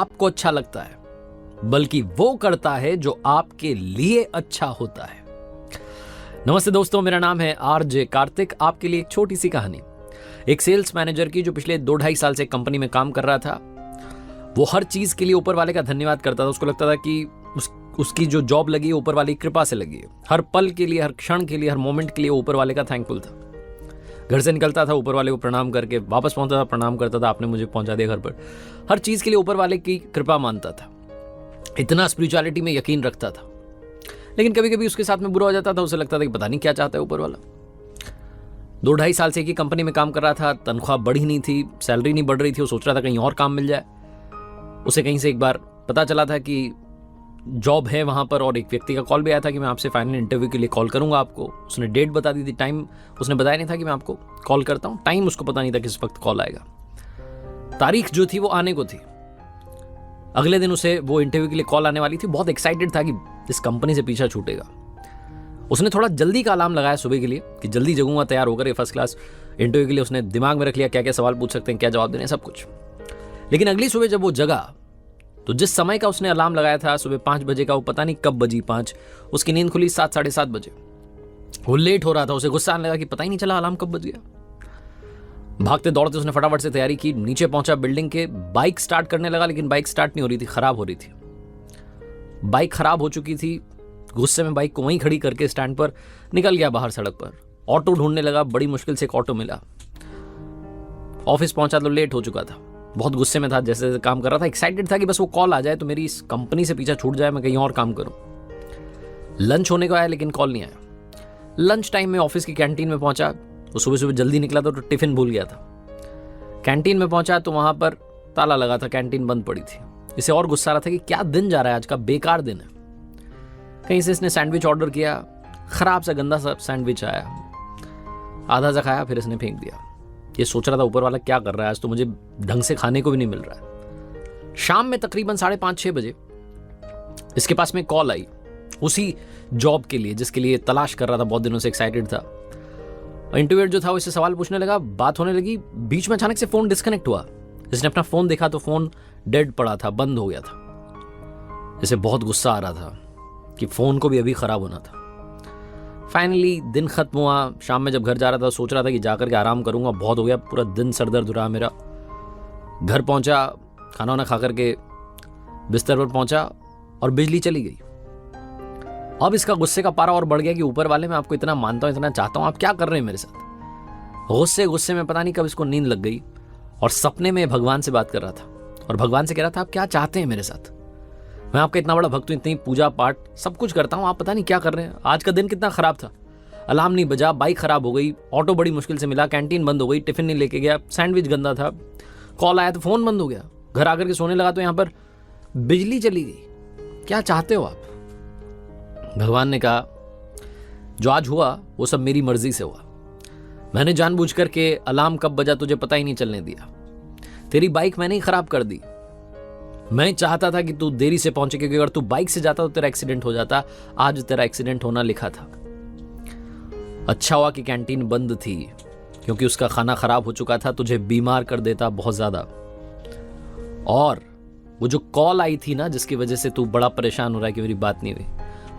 आपको अच्छा लगता है, बल्कि वो करता है जो आपके लिए अच्छा होता है। नमस्ते दोस्तों, मेरा नाम है आरजे कार्तिक। आपके लिए एक छोटी सी कहानी। एक सेल्स मैनेजर की जो पिछले 2-2.5 साल से कंपनी में काम कर रहा था। वो हर चीज के लिए ऊपर वाले का धन्यवाद करता था। उसको लगता था कि उसकी जो जॉब लगी है ऊपर वाले की कृपा से लगी है। हर पल के लिए, हर क्षण के लिए, हर मोमेंट के लिए ऊपर वाले का थैंकफुल था। घर से निकलता था, ऊपर वाले को प्रणाम करके वापस पहुंचता था, प्रणाम करता था, आपने मुझे पहुंचा दिया घर पर। हर चीज के लिए ऊपर वाले की कृपा मानता था। इतना स्पिरिचुअलिटी में यकीन रखता था। लेकिन कभी कभी उसके साथ में बुरा हो जाता था। उसे लगता था कि पता नहीं क्या चाहता है ऊपर वाला। 2-2.5 साल से एक ही कंपनी में काम कर रहा था। तनख्वाह बढ़ी नहीं थी, सैलरी नहीं बढ़ रही थी। वो सोच रहा था कहीं और काम मिल जाए। उसे कहीं से एक बार पता चला था कि जॉब है वहां पर, और एक व्यक्ति का कॉल भी आया था कि मैं आपसे फाइनल इंटरव्यू के लिए कॉल करूंगा आपको। उसने डेट बता दी थी, टाइम उसने बताया नहीं था कि मैं आपको कॉल करता हूं। टाइम उसको पता नहीं था किस वक्त कॉल आएगा। तारीख जो थी वो आने को थी। अगले दिन उसे वो इंटरव्यू के लिए कॉल आने वाली थी। बहुत एक्साइटेड था कि इस कंपनी से पीछा छूटेगा। उसने थोड़ा जल्दी का अलार्म लगाया सुबह के लिए कि जल्दी जगूंगा, तैयार होकर ये फर्स्ट क्लास इंटरव्यू के लिए। उसने दिमाग में रख लिया क्या क्या सवाल पूछ सकते हैं, क्या जवाब देने, सब कुछ। लेकिन अगली सुबह जब वो जगा तो जिस समय का उसने अलार्म लगाया था सुबह 5 बजे का, वो पता नहीं कब बजी 5, उसकी नींद खुली 7, 7:30 बजे। वो लेट हो रहा था। उसे गुस्सा आने लगा कि पता ही नहीं चला अलार्म कब बज गया। भागते दौड़ते उसने फटाफट से तैयारी की, नीचे पहुंचा बिल्डिंग के। बाइक स्टार्ट करने लगा, लेकिन बाइक स्टार्ट नहीं हो रही थी, खराब हो रही थी। बाइक खराब हो चुकी थी। गुस्से में बाइक को वहीं खड़ी करके स्टैंड पर निकल गया बाहर सड़क पर। ऑटो ढूंढने लगा। बड़ी मुश्किल से एक ऑटो मिला। ऑफिस पहुंचा तो लेट हो चुका था। बहुत गुस्से में था, जैसे जैसे काम कर रहा था। एक्साइटेड था कि बस वो कॉल आ जाए तो मेरी इस कंपनी से पीछा छूट जाए, मैं कहीं और काम करूं। लंच होने को आया लेकिन कॉल नहीं आया। लंच टाइम में ऑफिस की कैंटीन में पहुंचा। वो सुबह सुबह जल्दी निकला था तो टिफिन भूल गया था। कैंटीन में पहुंचा तो वहां पर ताला लगा था, कैंटीन बंद पड़ी थी। इसे और गुस्सा आ रहा था कि क्या दिन जा रहा है, आज का बेकार दिन है। कहीं से इसने सैंडविच ऑर्डर किया। खराब सा गंदा सा सैंडविच आया। आधा सा खाया, फिर इसने फेंक दिया। ये सोच रहा था ऊपर वाला क्या कर रहा है, आज तो मुझे ढंग से खाने को भी नहीं मिल रहा है। शाम में तकरीबन 5:30-6 बजे इसके पास में कॉल आई, उसी जॉब के लिए जिसके लिए तलाश कर रहा था, बहुत दिनों से एक्साइटेड था। इंटरव्यूअर जो था वो इससे सवाल पूछने लगा, बात होने लगी। बीच में अचानक से फोन डिस्कनेक्ट हुआ। इसने अपना फोन देखा तो फोन डेड पड़ा था, बंद हो गया था। इसे बहुत गुस्सा आ रहा था कि फोन को भी अभी खराब होना था। फाइनली दिन खत्म हुआ। शाम में जब घर जा रहा था सोच रहा था कि जाकर के आराम करूंगा, बहुत हो गया, पूरा दिन सर दर्द हो रहा मेरा। घर पहुंचा, खाना वाना खा करके बिस्तर पर पहुंचा और बिजली चली गई। अब इसका गुस्से का पारा और बढ़ गया कि ऊपर वाले, मैं आपको इतना मानता हूं, इतना चाहता हूं, आप क्या कर रहे हैं मेरे साथ। गुस्से में पता नहीं कब इसको नींद लग गई और सपने में भगवान से बात कर रहा था और भगवान से कह रहा था, आप क्या चाहते हैं मेरे साथ। मैं आपका इतना बड़ा भक्त हूं, इतनी पूजा पाठ सब कुछ करता हूं, आप पता नहीं क्या कर रहे हैं। आज का दिन कितना खराब था। अलार्म नहीं बजा, बाइक खराब हो गई, ऑटो बड़ी मुश्किल से मिला, कैंटीन बंद हो गई, टिफिन नहीं लेके गया, सैंडविच गंदा था, कॉल आया तो फोन बंद हो गया। घर आकर के सोने लगा तो यहां पर बिजली चली गई। क्या चाहते हो आप। भगवान ने कहा, जो आज हुआ वो सब मेरी मर्जी से हुआ। मैंने जानबूझ करके अलार्म कब बजा तुझे पता ही नहीं चलने दिया। तेरी बाइक मैंने ही खराब कर दी। मैं चाहता था कि तू देरी से पहुंचे, क्योंकि अगर तू बाइक से जाता तो तेरा एक्सीडेंट हो जाता। आज तेरा एक्सीडेंट होना लिखा था। अच्छा हुआ कि कैंटीन बंद थी, क्योंकि उसका खाना खराब हो चुका था, तुझे बीमार कर देता बहुत ज्यादा। और वो जो कॉल आई थी ना, जिसकी वजह से तू बड़ा परेशान हो रहा है कि मेरी बात नहीं हुई,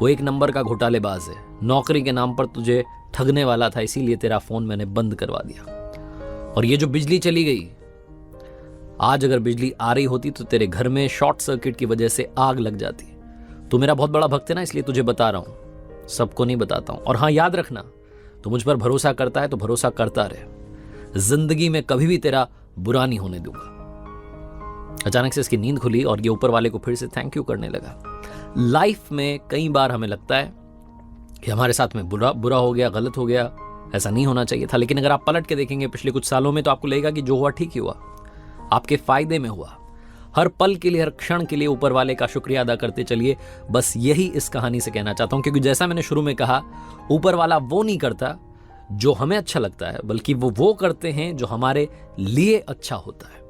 वो एक नंबर का घोटालेबाज है। नौकरी के नाम पर तुझे ठगने वाला था, इसीलिए तेरा फोन मैंने बंद करवा दिया। और ये जो बिजली चली गई, आज अगर बिजली आ रही होती तो तेरे घर में शॉर्ट सर्किट की वजह से आग लग जाती। तू मेरा बहुत बड़ा भक्त है ना, इसलिए तुझे बता रहा हूं, सबको नहीं बताता हूं। और हाँ, याद रखना, तू मुझ पर भरोसा करता है तो भरोसा करता रहे। जिंदगी में कभी भी तेरा बुरा नहीं होने दूंगा। अचानक से इसकी नींद खुली और ये ऊपर वाले को फिर से थैंक यू करने लगा। लाइफ में कई बार हमें लगता है कि हमारे साथ में बुरा हो गया, गलत हो गया, ऐसा नहीं होना चाहिए था। लेकिन अगर आप पलट के देखेंगे पिछले कुछ सालों में तो आपको लगेगा कि जो हुआ ठीक ही हुआ, आपके फायदे में हुआ। हर पल के लिए, हर क्षण के लिए ऊपर वाले का शुक्रिया अदा करते चलिए। बस यही इस कहानी से कहना चाहता हूं, क्योंकि जैसा मैंने शुरू में कहा, ऊपर वाला वो नहीं करता जो हमें अच्छा लगता है, बल्कि वो करते हैं जो हमारे लिए अच्छा होता है।